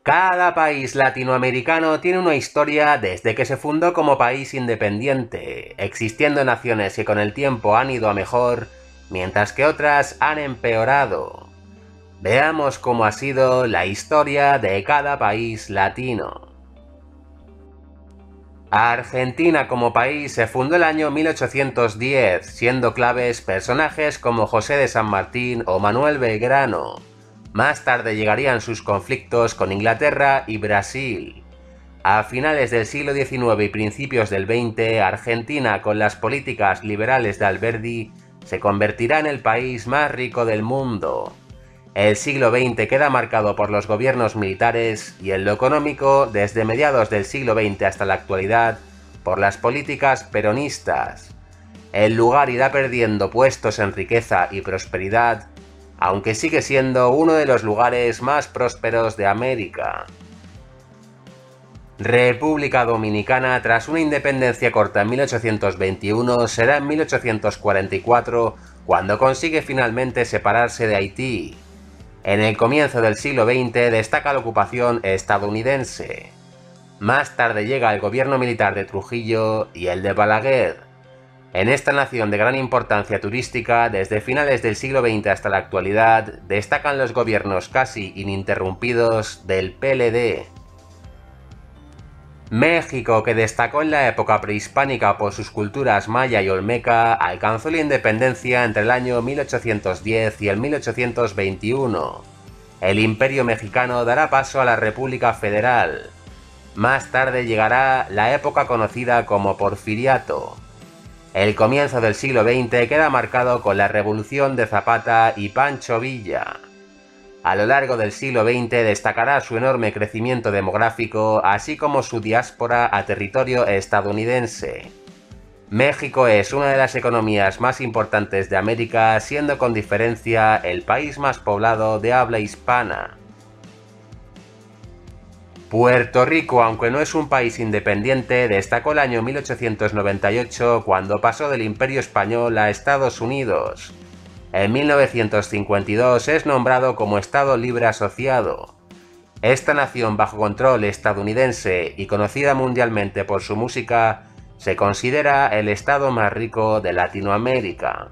Cada país latinoamericano tiene una historia desde que se fundó como país independiente, existiendo naciones que con el tiempo han ido a mejor, mientras que otras han empeorado. Veamos cómo ha sido la historia de cada país latino. Argentina como país se fundó el año 1810, siendo claves personajes como José de San Martín o Manuel Belgrano. Más tarde llegarían sus conflictos con Inglaterra y Brasil. A finales del siglo XIX y principios del XX, Argentina, con las políticas liberales de Alberdi, se convertirá en el país más rico del mundo. El siglo XX queda marcado por los gobiernos militares y en lo económico, desde mediados del siglo XX hasta la actualidad, por las políticas peronistas. El lugar irá perdiendo puestos en riqueza y prosperidad, aunque sigue siendo uno de los lugares más prósperos de América. República Dominicana, tras una independencia corta en 1821, será en 1844 cuando consigue finalmente separarse de Haití. En el comienzo del siglo XX destaca la ocupación estadounidense. Más tarde llega el gobierno militar de Trujillo y el de Balaguer. En esta nación de gran importancia turística, desde finales del siglo XX hasta la actualidad, destacan los gobiernos casi ininterrumpidos del PLD. México, que destacó en la época prehispánica por sus culturas maya y olmeca, alcanzó la independencia entre el año 1810 y el 1821. El Imperio Mexicano dará paso a la República Federal. Más tarde llegará la época conocida como Porfiriato. El comienzo del siglo XX queda marcado con la Revolución de Zapata y Pancho Villa. A lo largo del siglo XX destacará su enorme crecimiento demográfico, así como su diáspora a territorio estadounidense. México es una de las economías más importantes de América, siendo con diferencia el país más poblado de habla hispana. Puerto Rico, aunque no es un país independiente, destacó el año 1898 cuando pasó del Imperio Español a Estados Unidos. En 1952 es nombrado como Estado Libre Asociado. Esta nación bajo control estadounidense y conocida mundialmente por su música, se considera el estado más rico de Latinoamérica.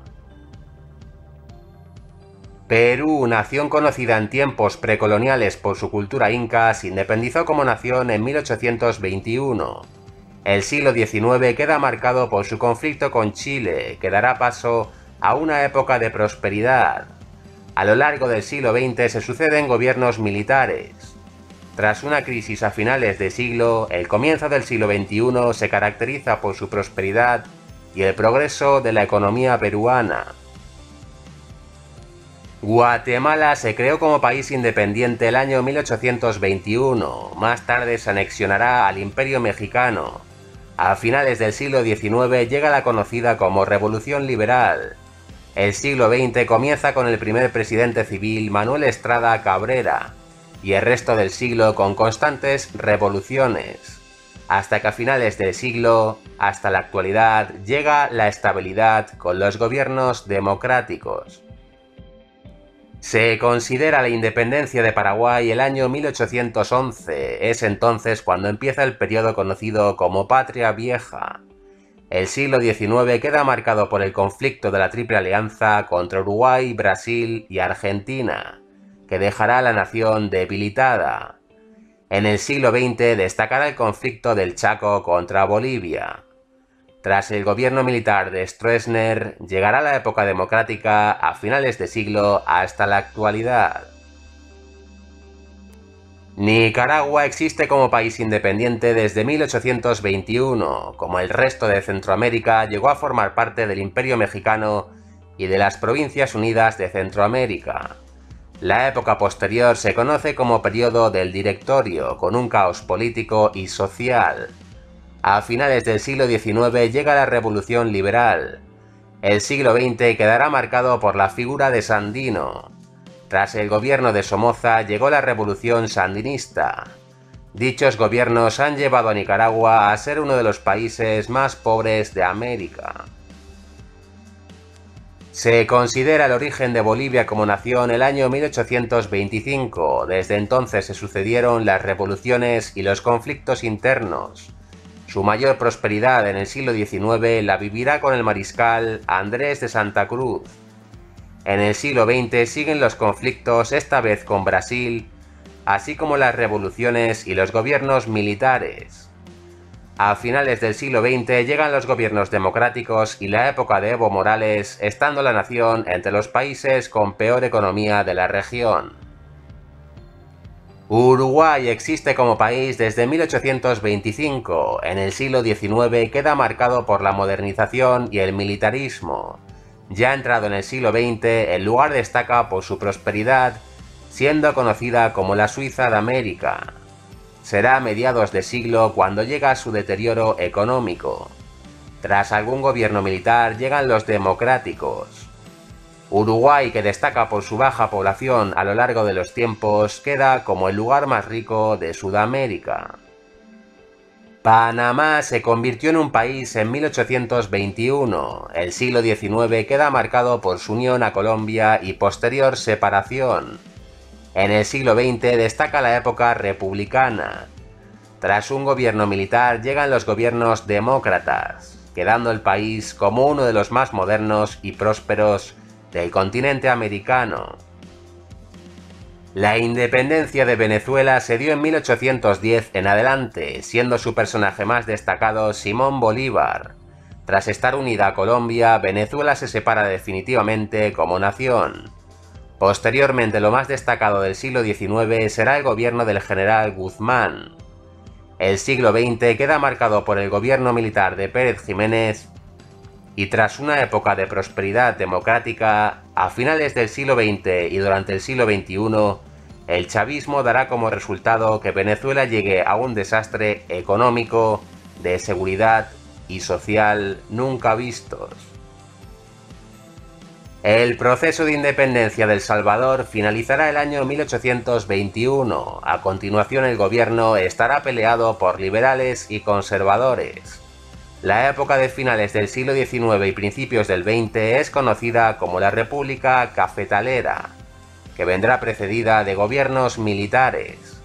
Perú, nación conocida en tiempos precoloniales por su cultura inca, se independizó como nación en 1821. El siglo XIX queda marcado por su conflicto con Chile, que dará paso a una época de prosperidad. A lo largo del siglo XX se suceden gobiernos militares. Tras una crisis a finales de siglo, el comienzo del siglo XXI se caracteriza por su prosperidad y el progreso de la economía peruana. Guatemala se creó como país independiente el año 1821, más tarde se anexionará al Imperio Mexicano. A finales del siglo XIX llega la conocida como Revolución Liberal. El siglo XX comienza con el primer presidente civil Manuel Estrada Cabrera, y el resto del siglo con constantes revoluciones, hasta que a finales del siglo, hasta la actualidad, llega la estabilidad con los gobiernos democráticos. Se considera la independencia de Paraguay el año 1811, es entonces cuando empieza el periodo conocido como Patria Vieja. El siglo XIX queda marcado por el conflicto de la Triple Alianza contra Uruguay, Brasil y Argentina, que dejará a la nación debilitada. En el siglo XX destacará el conflicto del Chaco contra Bolivia. Tras el gobierno militar de Stroessner, llegará la época democrática a finales de siglo hasta la actualidad. Nicaragua existe como país independiente desde 1821. Como el resto de Centroamérica, llegó a formar parte del Imperio Mexicano y de las Provincias Unidas de Centroamérica. La época posterior se conoce como periodo del Directorio, con un caos político y social. A finales del siglo XIX llega la Revolución Liberal. El siglo XX quedará marcado por la figura de Sandino. Tras el gobierno de Somoza llegó la Revolución Sandinista. Dichos gobiernos han llevado a Nicaragua a ser uno de los países más pobres de América. Se considera el origen de Bolivia como nación el año 1825. Desde entonces se sucedieron las revoluciones y los conflictos internos. Su mayor prosperidad en el siglo XIX la vivirá con el mariscal Andrés de Santa Cruz. En el siglo XX siguen los conflictos, esta vez con Brasil, así como las revoluciones y los gobiernos militares. A finales del siglo XX llegan los gobiernos democráticos y la época de Evo Morales, estando la nación entre los países con peor economía de la región. Uruguay existe como país desde 1825. En el siglo XIX queda marcado por la modernización y el militarismo. Ya entrado en el siglo XX, el lugar destaca por su prosperidad, siendo conocida como la Suiza de América. Será a mediados de siglo cuando llega su deterioro económico. Tras algún gobierno militar llegan los democráticos. Uruguay, que destaca por su baja población a lo largo de los tiempos, queda como el lugar más rico de Sudamérica. Panamá se convirtió en un país en 1821. El siglo XIX queda marcado por su unión a Colombia y posterior separación. En el siglo XX destaca la época republicana. Tras un gobierno militar llegan los gobiernos demócratas, quedando el país como uno de los más modernos y prósperos del continente americano. La independencia de Venezuela se dio en 1810 en adelante, siendo su personaje más destacado Simón Bolívar. Tras estar unida a Colombia, Venezuela se separa definitivamente como nación. Posteriormente, lo más destacado del siglo XIX será el gobierno del general Guzmán. El siglo XX queda marcado por el gobierno militar de Pérez Jiménez y tras una época de prosperidad democrática, a finales del siglo XX y durante el siglo XXI, el chavismo dará como resultado que Venezuela llegue a un desastre económico, de seguridad y social nunca vistos. El proceso de independencia de El Salvador finalizará el año 1821. A continuación, el gobierno estará peleado por liberales y conservadores. La época de finales del siglo XIX y principios del XX es conocida como la República Cafetalera, que vendrá precedida de gobiernos militares.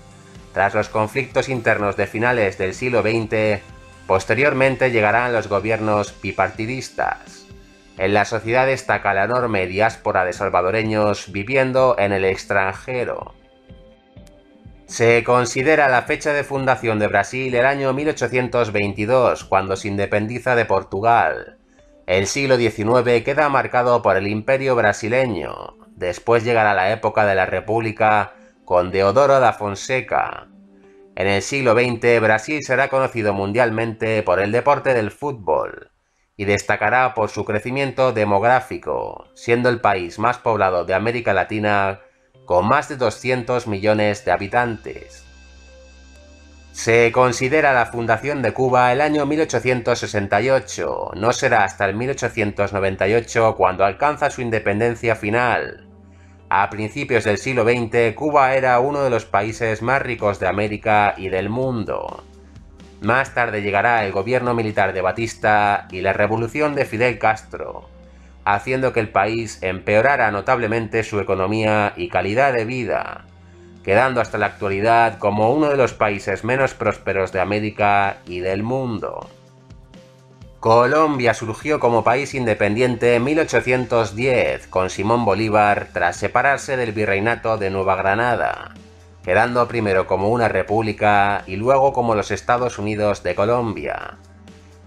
Tras los conflictos internos de finales del siglo XX, posteriormente llegarán los gobiernos bipartidistas. En la sociedad destaca la enorme diáspora de salvadoreños viviendo en el extranjero. Se considera la fecha de fundación de Brasil el año 1822, cuando se independiza de Portugal. El siglo XIX queda marcado por el Imperio brasileño. Después llegará la época de la República con Deodoro da Fonseca. En el siglo XX, Brasil será conocido mundialmente por el deporte del fútbol y destacará por su crecimiento demográfico, siendo el país más poblado de América Latina con más de 200 millones de habitantes. Se considera la fundación de Cuba el año 1868, no será hasta el 1898 cuando alcanza su independencia final. A principios del siglo XX, Cuba era uno de los países más ricos de América y del mundo. Más tarde llegará el gobierno militar de Batista y la revolución de Fidel Castro, haciendo que el país empeorara notablemente su economía y calidad de vida, quedando hasta la actualidad como uno de los países menos prósperos de América y del mundo. Colombia surgió como país independiente en 1810 con Simón Bolívar tras separarse del virreinato de Nueva Granada, quedando primero como una república y luego como los Estados Unidos de Colombia.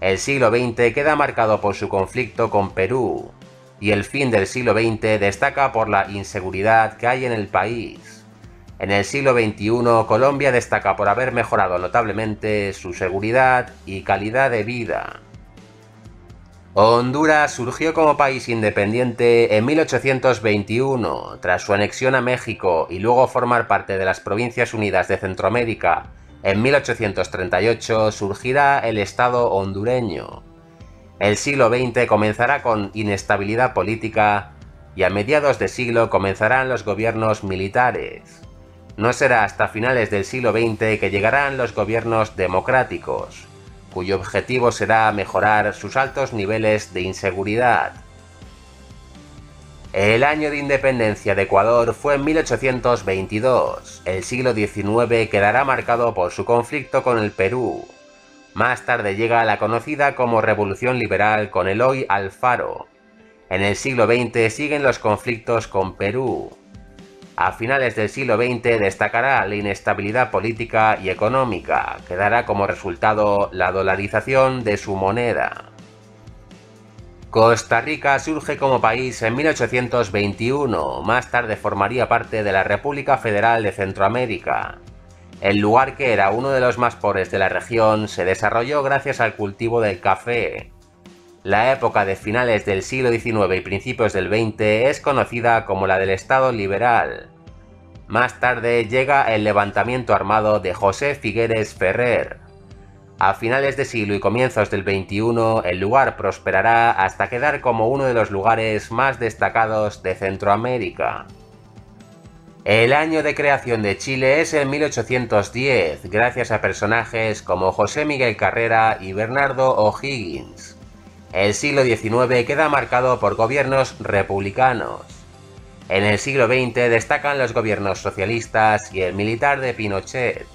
El siglo XX queda marcado por su conflicto con Perú, y el fin del siglo XX destaca por la inseguridad que hay en el país. En el siglo XXI, Colombia destaca por haber mejorado notablemente su seguridad y calidad de vida. Honduras surgió como país independiente en 1821, tras su anexión a México y luego formar parte de las Provincias Unidas de Centroamérica. En 1838 surgirá el Estado hondureño. El siglo XX comenzará con inestabilidad política y a mediados de siglo comenzarán los gobiernos militares. No será hasta finales del siglo XX que llegarán los gobiernos democráticos, cuyo objetivo será mejorar sus altos niveles de inseguridad. El año de independencia de Ecuador fue en 1822. El siglo XIX quedará marcado por su conflicto con el Perú. Más tarde llega la conocida como Revolución Liberal con Eloy Alfaro. En el siglo XX siguen los conflictos con Perú. A finales del siglo XX destacará la inestabilidad política y económica, que dará como resultado la dolarización de su moneda. Costa Rica surge como país en 1821, más tarde formaría parte de la República Federal de Centroamérica. El lugar, que era uno de los más pobres de la región, se desarrolló gracias al cultivo del café. La época de finales del siglo XIX y principios del XX es conocida como la del Estado Liberal. Más tarde llega el levantamiento armado de José Figueres Ferrer. A finales de siglo y comienzos del XXI, el lugar prosperará hasta quedar como uno de los lugares más destacados de Centroamérica. El año de creación de Chile es el 1810, gracias a personajes como José Miguel Carrera y Bernardo O'Higgins. El siglo XIX queda marcado por gobiernos republicanos. En el siglo XX destacan los gobiernos socialistas y el militar de Pinochet.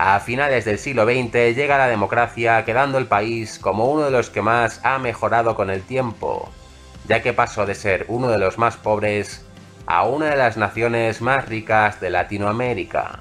A finales del siglo XX llega la democracia, quedando el país como uno de los que más ha mejorado con el tiempo, ya que pasó de ser uno de los más pobres a una de las naciones más ricas de Latinoamérica.